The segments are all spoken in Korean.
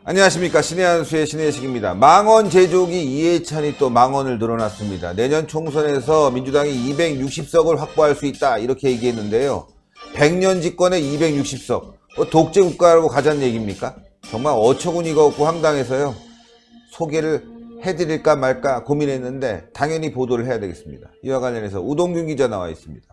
안녕하십니까. 신의 한수의 신의식입니다. 망언 제조기 이해찬이 또 망언을 늘어놨습니다. 내년 총선에서 민주당이 260석을 확보할 수 있다 이렇게 얘기했는데요. 100년 집권에 260석 독재 국가라고 가자는 얘기입니까? 정말 어처구니가 없고 황당해서요. 소개를 해드릴까 말까 고민했는데 당연히 보도를 해야 되겠습니다. 이와 관련해서 우동균 기자 나와 있습니다.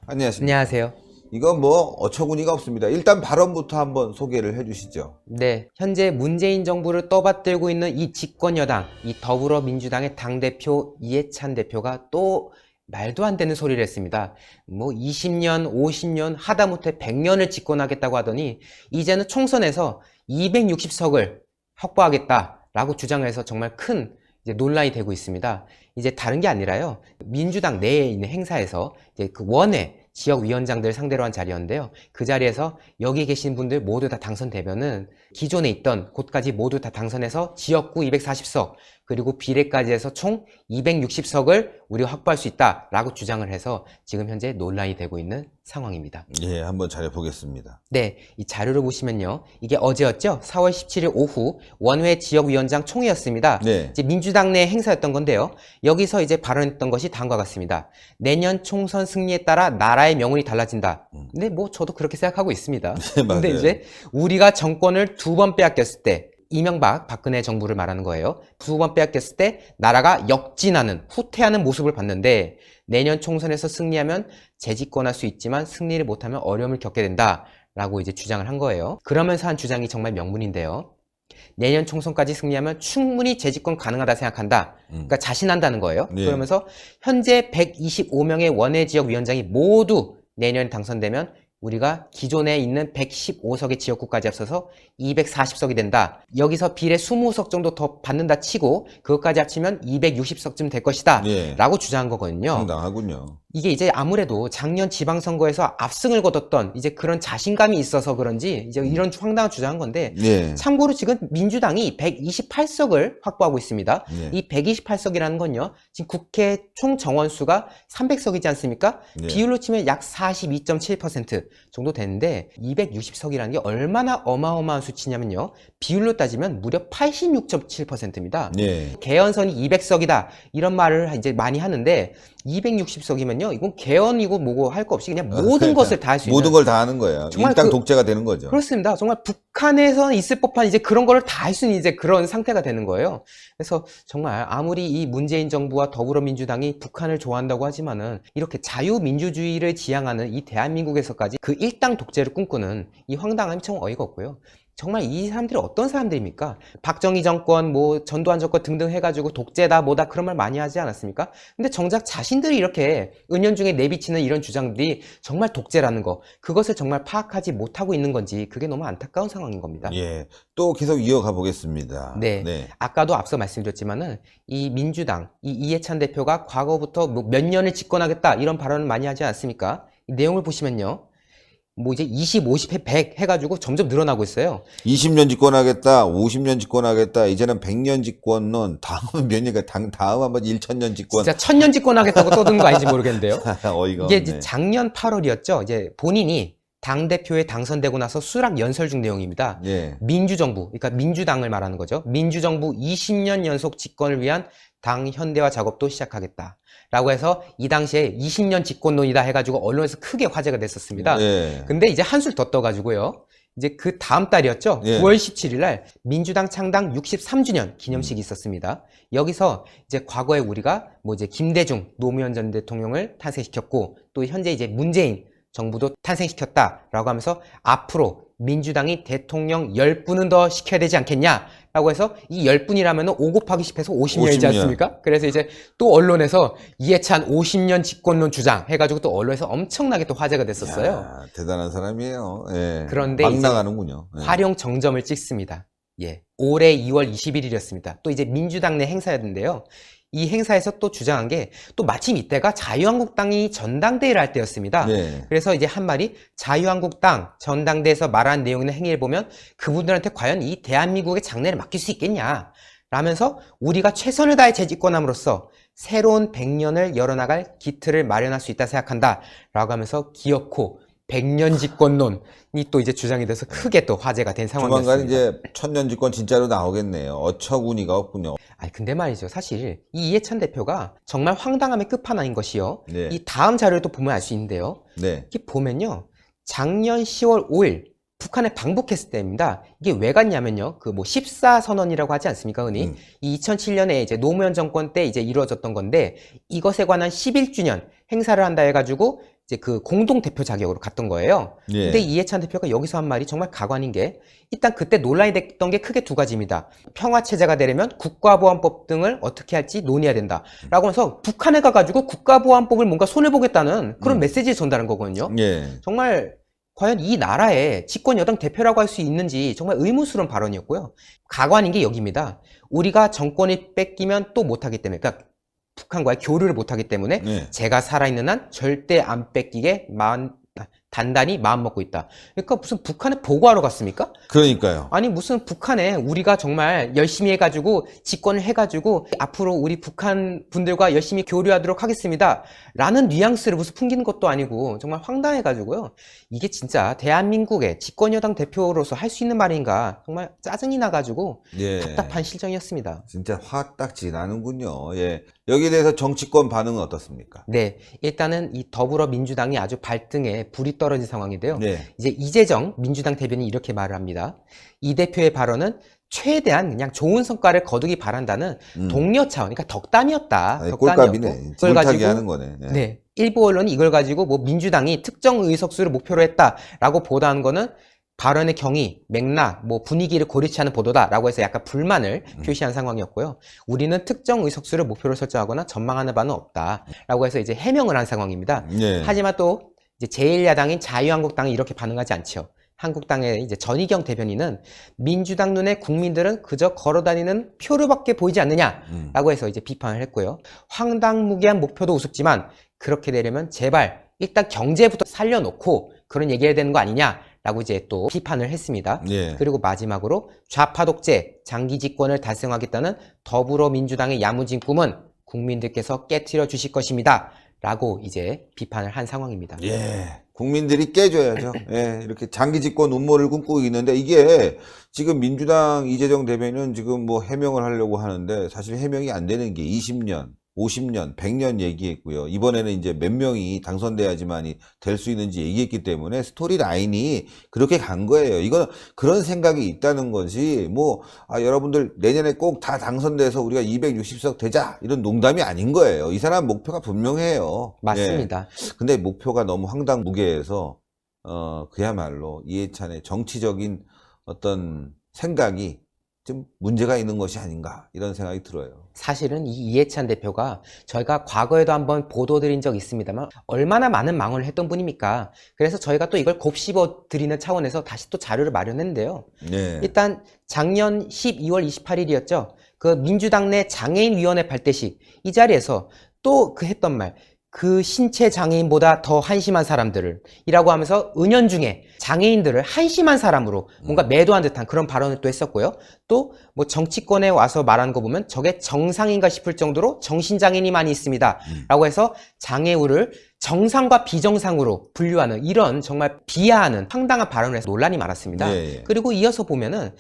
안녕하십니까. 안녕하세요. 이거 뭐 어처구니가 없습니다. 일단 발언부터 한번 소개를 해주시죠. 네, 현재 문재인 정부를 떠받들고 있는 이 집권 여당, 이 더불어민주당의 당대표 이해찬 대표가 또 말도 안 되는 소리를 했습니다. 뭐 20년, 50년, 하다못해 100년을 집권하겠다고 하더니 이제는 총선에서 260석을 확보하겠다라고 주장을 해서 정말 큰 이제 논란이 되고 있습니다. 이제 다른 게 아니라요. 민주당 내에 있는 행사에서 이제 그 원외 지역위원장들 상대로 한 자리였는데요. 그 자리에서 여기 계신 분들 모두 다 당선되면은 기존에 있던 곳까지 모두 다 당선해서 지역구 240석 그리고 비례까지 해서 총 260석을 우리가 확보할 수 있다라고 주장을 해서 지금 현재 논란이 되고 있는 상황입니다. 예, 한번 잘해보겠습니다. 네, 이 자료를 보시면요. 이게 어제였죠? 4월 17일 오후 원외 지역위원장 총회였습니다. 네. 이제 민주당 내 행사였던 건데요. 여기서 이제 발언했던 것이 다음과 같습니다. 내년 총선 승리에 따라 나라의 명운이 달라진다. 근데 뭐 저도 그렇게 생각하고 있습니다. 네, 맞아요. 근데 이제 우리가 정권을 2번 빼앗겼을 때 이명박, 박근혜 정부를 말하는 거예요. 2번 빼앗겼을 때 나라가 역진하는, 후퇴하는 모습을 봤는데 내년 총선에서 승리하면 재집권할 수 있지만 승리를 못하면 어려움을 겪게 된다. 라고 이제 주장을 한 거예요. 그러면서 한 주장이 정말 명문인데요. 내년 총선까지 승리하면 충분히 재집권 가능하다 생각한다. 그러니까 자신한다는 거예요. 네. 그러면서 현재 125명의 원외 지역 위원장이 모두 내년에 당선되면 우리가 기존에 있는 115석의 지역구까지 합쳐서 240석이 된다. 여기서 비례 20석 정도 더 받는다 치고 그것까지 합치면 260석쯤 될 것이다. 예. 라고 주장한 거거든요. 상당하군요. 이게 이제 아무래도 작년 지방선거에서 압승을 거뒀던 이제 그런 자신감이 있어서 그런지 이제 이런 황당한 주장한 건데 예. 참고로 지금 민주당이 128석을 확보하고 있습니다. 예. 이 128석이라는 건요. 지금 국회 총 정원수가 300석이지 않습니까? 예. 비율로 치면 약 42.7% 정도 되는데 260석이라는 게 얼마나 어마어마한 수치냐면요. 비율로 따지면 무려 86.7%입니다. 예. 개헌선이 200석이다 이런 말을 이제 많이 하는데 260석이면요 이건 개헌이고 뭐고 할 거 없이 그냥 모든 것을 다 할 수 있는 모든 걸 다 하는 거예요. 정말 일당 독재가 되는 거죠. 그렇습니다. 정말 북한에서 있을 법한 이제 그런 거를 다 할 수 있는 이제 그런 상태가 되는 거예요. 그래서 정말 아무리 이 문재인 정부와 더불어민주당이 북한을 좋아한다고 하지만은 이렇게 자유민주주의를 지향하는 이 대한민국에서까지 그 일당 독재를 꿈꾸는 이 황당함이 참 어이가 없고요. 정말 이 사람들이 어떤 사람들입니까? 박정희 정권, 뭐 전두환 정권 등등 해가지고 독재다 뭐다 그런 말 많이 하지 않았습니까? 근데 정작 자신들이 이렇게 은연중에 내비치는 이런 주장들이 정말 독재라는 거 그것을 정말 파악하지 못하고 있는 건지 그게 너무 안타까운 상황인 겁니다. 예. 또 계속 이어가 보겠습니다. 네. 아까도 앞서 말씀드렸지만은 이 민주당, 이 이해찬 대표가 과거부터 뭐 몇 년을 집권하겠다 이런 발언을 많이 하지 않습니까? 이 내용을 보시면요. 뭐 이제 20, 50회 100 해가지고 점점 늘어나고 있어요. 20년 집권하겠다, 50년 집권하겠다, 이제는 100년 집권론, 다음은 몇 년가, 다음 한번 1000년 집권. 진짜 1000년 집권하겠다고 떠드는 거 아닌지 모르겠는데요. 어이가 이게 없네. 이제 작년 8월이었죠. 이제 본인이 당대표에 당선되고 나서 수락 연설 중 내용입니다. 예. 민주정부, 그러니까 민주당을 말하는 거죠. 민주정부 20년 연속 집권을 위한 당 현대화 작업도 시작하겠다. 라고 해서 이 당시에 20년 집권론이다 해가지고 언론에서 크게 화제가 됐었습니다. 예. 근데 이제 한술 더 떠가지고요. 이제 그 다음 달이었죠. 예. 9월 17일 날 민주당 창당 63주년 기념식이 있었습니다. 여기서 이제 과거에 우리가 뭐 이제 김대중 노무현 전 대통령을 탄생시켰고 또 현재 이제 문재인 정부도 탄생시켰다라고 하면서 앞으로 민주당이 대통령 10분은 더 시켜야 되지 않겠냐라고 해서 이 10분이라면 5 곱하기 10 해서 50년이지 50년. 않습니까? 그래서 이제 또 언론에서 이해찬 50년 집권론 주장 해가지고 또 언론에서 엄청나게 또 화제가 됐었어요. 야, 대단한 사람이에요. 예. 그런데 막 이제 나가는군요. 예. 활용 정점을 찍습니다. 예. 올해 2월 21일이었습니다. 또 이제 민주당 내 행사였는데요. 이 행사에서 또 주장한 게 또 마침 이때가 자유한국당이 전당대회를 할 때였습니다. 네. 그래서 이제 한 말이 자유한국당 전당대회에서 말한 내용이나 행위를 보면 그분들한테 과연 이 대한민국의 장래를 맡길 수 있겠냐 라면서 우리가 최선을 다해 재집권함으로써 새로운 100년을 열어나갈 기틀을 마련할 수 있다 생각한다 라고 하면서 기어코 백년 집권론이 또 이제 주장이 돼서 크게 또 화제가 된 상황이었습니다. 조만간 이제 천년 집권 진짜로 나오겠네요. 어처구니가 없군요. 아니 근데 말이죠. 사실 이 이해찬 대표가 정말 황당함의 끝판왕인 것이요. 네. 이 다음 자료를 또 보면 알 수 있는데요. 네. 이게 보면요. 작년 10월 5일 북한에 방북했을 때입니다. 이게 왜 갔냐면요. 그 뭐 14선언이라고 하지 않습니까, 흔히? 이 2007년에 이제 노무현 정권 때 이제 이루어졌던 건데 이것에 관한 11주년 행사를 한다 해가지고 이제 그 공동 대표 자격으로 갔던 거예요. 예. 근데 이해찬 대표가 여기서 한 말이 정말 가관인 게 일단 그때 논란이 됐던 게 크게 두 가지입니다. 평화 체제가 되려면 국가보안법 등을 어떻게 할지 논의해야 된다. 라고 해서 북한에 가가지고 국가보안법을 뭔가 손해보겠다는 그런 메시지를 전달한 거거든요. 예. 정말 과연 이 나라의 집권 여당 대표라고 할 수 있는지 정말 의문스러운 발언이었고요. 가관인 게 여기입니다. 우리가 정권이 뺏기면 또 못하기 때문에, 그러니까 북한과의 교류를 못하기 때문에 네. 제가 살아있는 한 절대 안 뺏기게 단단히 마음먹고 있다. 그러니까 무슨 북한에 보고하러 갔습니까? 그러니까요. 아니 무슨 북한에 우리가 정말 열심히 해가지고 집권을 해가지고 앞으로 우리 북한 분들과 열심히 교류하도록 하겠습니다 라는 뉘앙스를 무슨 풍기는 것도 아니고 정말 황당해가지고요. 이게 진짜 대한민국의 집권여당 대표로서 할 수 있는 말인가 정말 짜증이 나가지고 예. 답답한 실정이었습니다. 진짜 화 딱 지나는군요. 예. 여기에 대해서 정치권 반응은 어떻습니까? 네, 일단은 이 더불어민주당이 아주 발등에 불이 떨어진 상황인데요. 네. 이제 이재정 민주당 대변인이 이렇게 말을 합니다. 이 대표의 발언은 최대한 그냥 좋은 성과를 거두기 바란다는 동료 차원, 그러니까 덕담이었다. 아니, 덕담이었고 꼴값이네. 그걸 물타기 하는 거네. 예. 네, 일부 언론이 이걸 가지고 뭐 민주당이 특정 의석수를 목표로 했다라고 보도한 거는 발언의 경위, 맥락, 뭐 분위기를 고려치 않은 보도다라고 해서 약간 불만을 표시한 상황이었고요. 우리는 특정 의석수를 목표로 설정하거나 전망하는 바는 없다라고 해서 이제 해명을 한 상황입니다. 예. 하지만 또 이제 제1야당인 자유한국당이 이렇게 반응하지 않죠. 한국당의 이제 전희경 대변인은 민주당 눈에 국민들은 그저 걸어다니는 표류밖에 보이지 않느냐라고 해서 이제 비판을 했고요. 황당무계한 목표도 우습지만 그렇게 되려면 제발 일단 경제부터 살려놓고 그런 얘기해야 되는 거 아니냐라고 이제 또 비판을 했습니다. 예. 그리고 마지막으로 좌파 독재, 장기 집권을 달성하겠다는 더불어민주당의 야무진 꿈은 국민들께서 깨트려 주실 것입니다. 라고 이제 비판을 한 상황입니다. 예. 국민들이 깨줘야죠. 예. 이렇게 장기 집권 음모를 꿈꾸고 있는데 이게 지금 민주당 이재정 대변인은 지금 뭐 해명을 하려고 하는데 사실 해명이 안 되는 게 20년, 50년, 100년 얘기했고요. 이번에는 이제 몇 명이 당선돼야지만이 될 수 있는지 얘기했기 때문에 스토리 라인이 그렇게 간 거예요. 이건 그런 생각이 있다는 것이 뭐 여러분들 내년에 꼭 다 당선돼서 우리가 260석 되자 이런 농담이 아닌 거예요. 이 사람 목표가 분명해요. 맞습니다. 예. 근데 목표가 너무 황당무계해서 그야말로 이해찬의 정치적인 어떤 생각이 좀 문제가 있는 것이 아닌가 이런 생각이 들어요. 사실은 이 이해찬 대표가 저희가 과거에도 한번 보도드린 적 있습니다만 얼마나 많은 망언을 했던 분입니까? 그래서 저희가 또 이걸 곱씹어 드리는 차원에서 다시 또 자료를 마련했는데요. 네. 일단 작년 12월 28일이었죠. 그 민주당 내 장애인위원회 발대식 이 자리에서 또 그 했던 말, 그 신체 장애인보다 더 한심한 사람들을 이라고 하면서 은연중에 장애인들을 한심한 사람으로 뭔가 매도한 듯한 그런 발언을 또 했었고요. 또 뭐 정치권에 와서 말하는 거 보면 저게 정상인가 싶을 정도로 정신장애인이 많이 있습니다 라고 해서 장애우를 정상과 비정상으로 분류하는 이런 정말 비하하는 황당한 발언을 해서 논란이 많았습니다. 예. 그리고 이어서 보면은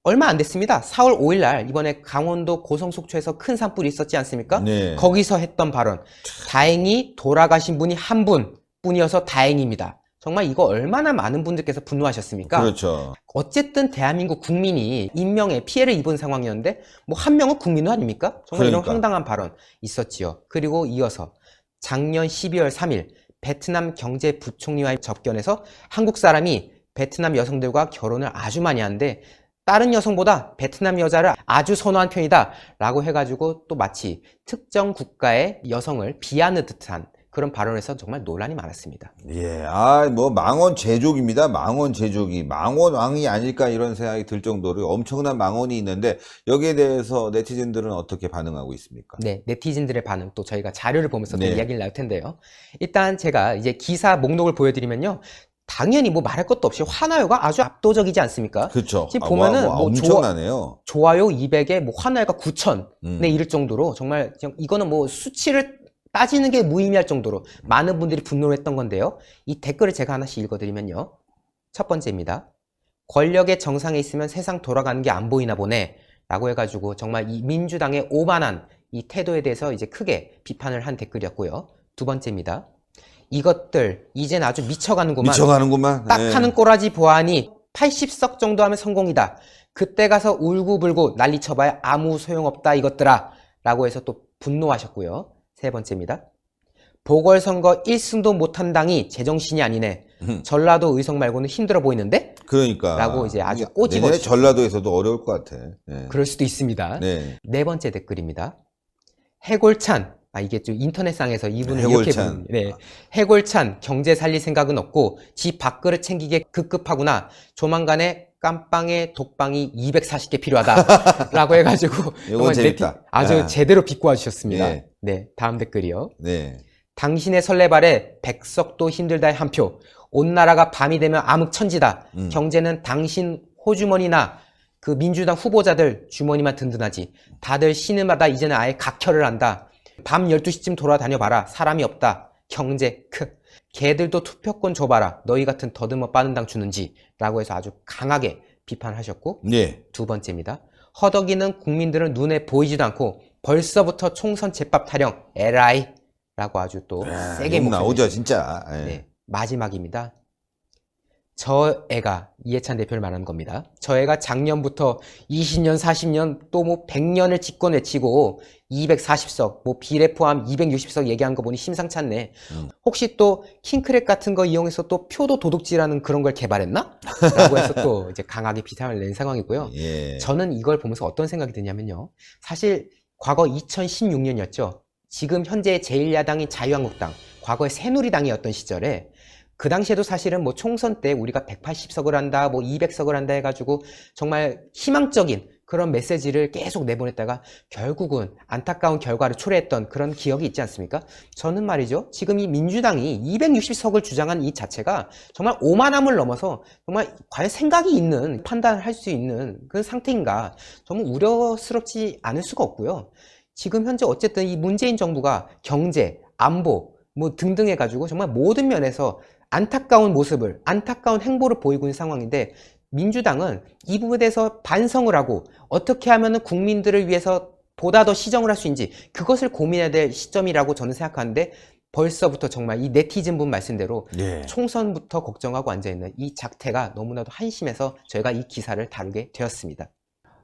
얼마 안 됐습니다. 4월 5일 날 이번에 강원도 고성속초에서 큰 산불이 있었지 않습니까? 네. 거기서 했던 발언. 다행히 돌아가신 분이 한 분뿐이어서 다행입니다. 정말 이거 얼마나 많은 분들께서 분노하셨습니까? 그렇죠. 어쨌든 대한민국 국민이 인명에 피해를 입은 상황이었는데 뭐 한 명은 국민은 아닙니까? 정말 그러니까. 이런 황당한 발언 있었지요. 그리고 이어서 작년 12월 3일 베트남 경제부총리와의 접견에서 한국 사람이 베트남 여성들과 결혼을 아주 많이 하는데 다른 여성보다 베트남 여자를 아주 선호한 편이다 라고 해가지고 또 마치 특정 국가의 여성을 비하는 듯한 그런 발언에서 정말 논란이 많았습니다. 예, 뭐 망원 제조기입니다. 망원 제조기, 망원왕이 아닐까 이런 생각이 들 정도로 엄청난 망원이 있는데 여기에 대해서 네티즌들은 어떻게 반응하고 있습니까? 네, 네티즌들의 반응 또 저희가 자료를 보면서 또 네. 이야기를 나눌 텐데요. 일단 제가 이제 기사 목록을 보여드리면요. 당연히 뭐 말할 것도 없이 화나요가 아주 압도적이지 않습니까? 그렇죠. 지금 보면은 뭐 엄청나네요. 좋아요 200에 뭐 화나요가 9,000에 음. 이를 정도로 정말 이거는 뭐 수치를 따지는 게 무의미할 정도로 많은 분들이 분노를 했던 건데요. 이 댓글을 제가 하나씩 읽어드리면요. 첫 번째입니다. 권력의 정상에 있으면 세상 돌아가는 게 안 보이나 보네 라고 해가지고 정말 이 민주당의 오만한 이 태도에 대해서 이제 크게 비판을 한 댓글이었고요. 두 번째입니다. 이것들 이젠 아주 미쳐가는구만. 미쳐가는구만. 딱 예. 하는 꼬라지 보아하니 80석 정도 하면 성공이다. 그때 가서 울고불고 난리 쳐봐야 아무 소용없다 이것들아 라고 해서 또 분노하셨고요. 세 번째입니다. 보궐선거 1승도 못한 당이 제정신이 아니네. 전라도 의석 말고는 힘들어 보이는데? 그러니까. 라고 이제 아주 이게 꼬집어 내년에 주셨어요. 전라도에서도 어려울 것 같아. 예. 그럴 수도 있습니다. 네. 네 번째 댓글입니다. 해골찬. 이게 좀 인터넷상에서 이분은 이렇게 해골찬. 부릅니다. 네. 해골찬 경제 살릴 생각은 없고 지 밥그릇 챙기게 급급하구나. 조만간에 깜빵에 독방이 240개 필요하다. 라고 해가지고 이건 재밌다. 아주 아. 제대로 비꼬아 주셨습니다. 예. 네. 다음 댓글이요. 네. 당신의 설레발에 백석도 힘들다의 한 표. 온 나라가 밤이 되면 암흑천지다. 경제는 당신 호주머니나 그 민주당 후보자들 주머니만 든든하지. 다들 신음하다 이제는 아예 각혈을 한다. 밤 12시쯤 돌아다녀봐라. 사람이 없다. 경제 크. 걔들도 투표권 줘봐라. 너희 같은 더듬어 빠는 당 주는지. 라고 해서 아주 강하게 비판하셨고 네. 두 번째입니다. 허덕이는 국민들은 눈에 보이지도 않고 벌써부터 총선 제밥 타령 에라이 라고 아주 또 세게 욕 나오죠, 목소리를 진짜. 예. 네, 마지막입니다. 저 애가 이해찬 대표를 말하는 겁니다. 저 애가 작년부터 20년, 40년 또 뭐 100년을 집권 외치고 240석, 뭐 비례 포함 260석 얘기한 거 보니 심상치 않네. 혹시 또 킹크랩 같은 거 이용해서 또 표도 도둑질하는 그런 걸 개발했나? 라고 해서 또 이제 강하게 비판을 낸 상황이고요. 예. 저는 이걸 보면서 어떤 생각이 드냐면요. 사실 과거 2016년이었죠. 지금 현재 제1야당인 자유한국당, 과거에 새누리당이었던 시절에 그 당시에도 사실은 뭐 총선 때 우리가 180석을 한다, 뭐 200석을 한다 해가지고 정말 희망적인 그런 메시지를 계속 내보냈다가 결국은 안타까운 결과를 초래했던 그런 기억이 있지 않습니까? 저는 말이죠. 지금 이 민주당이 260석을 주장한 이 자체가 정말 오만함을 넘어서 정말 과연 생각이 있는 판단을 할 수 있는 그런 상태인가 정말 우려스럽지 않을 수가 없고요. 지금 현재 어쨌든 이 문재인 정부가 경제, 안보 뭐 등등 해가지고 정말 모든 면에서 안타까운 모습을, 안타까운 행보를 보이고 있는 상황인데 민주당은 이 부분에 대해서 반성을 하고 어떻게 하면 국민들을 위해서 보다 더 시정을 할 수 있는지 그것을 고민해야 될 시점이라고 저는 생각하는데 벌써부터 정말 이 네티즌 분 말씀대로 예. 총선부터 걱정하고 앉아있는 이 작태가 너무나도 한심해서 저희가 이 기사를 다루게 되었습니다.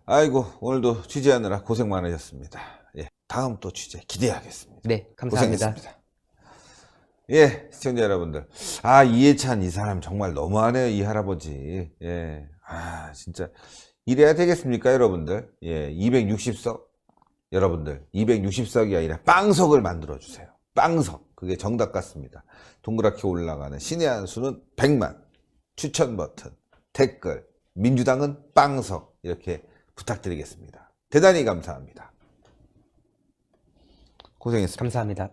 아이고, 오늘도 취재하느라 고생 많으셨습니다. 예. 다음 또 취재 기대하겠습니다. 네, 감사합니다. 고생했습니다. 예, 시청자 여러분들. 아, 이해찬 이 사람 정말 너무하네요, 이 할아버지. 예. 아, 진짜. 이래야 되겠습니까, 여러분들? 예, 260석. 여러분들, 260석이 아니라 빵석을 만들어주세요. 빵석. 그게 정답 같습니다. 동그랗게 올라가는 신의 한 수는 100만. 추천 버튼, 댓글, 민주당은 빵석. 이렇게 부탁드리겠습니다. 대단히 감사합니다. 고생했습니다. 감사합니다.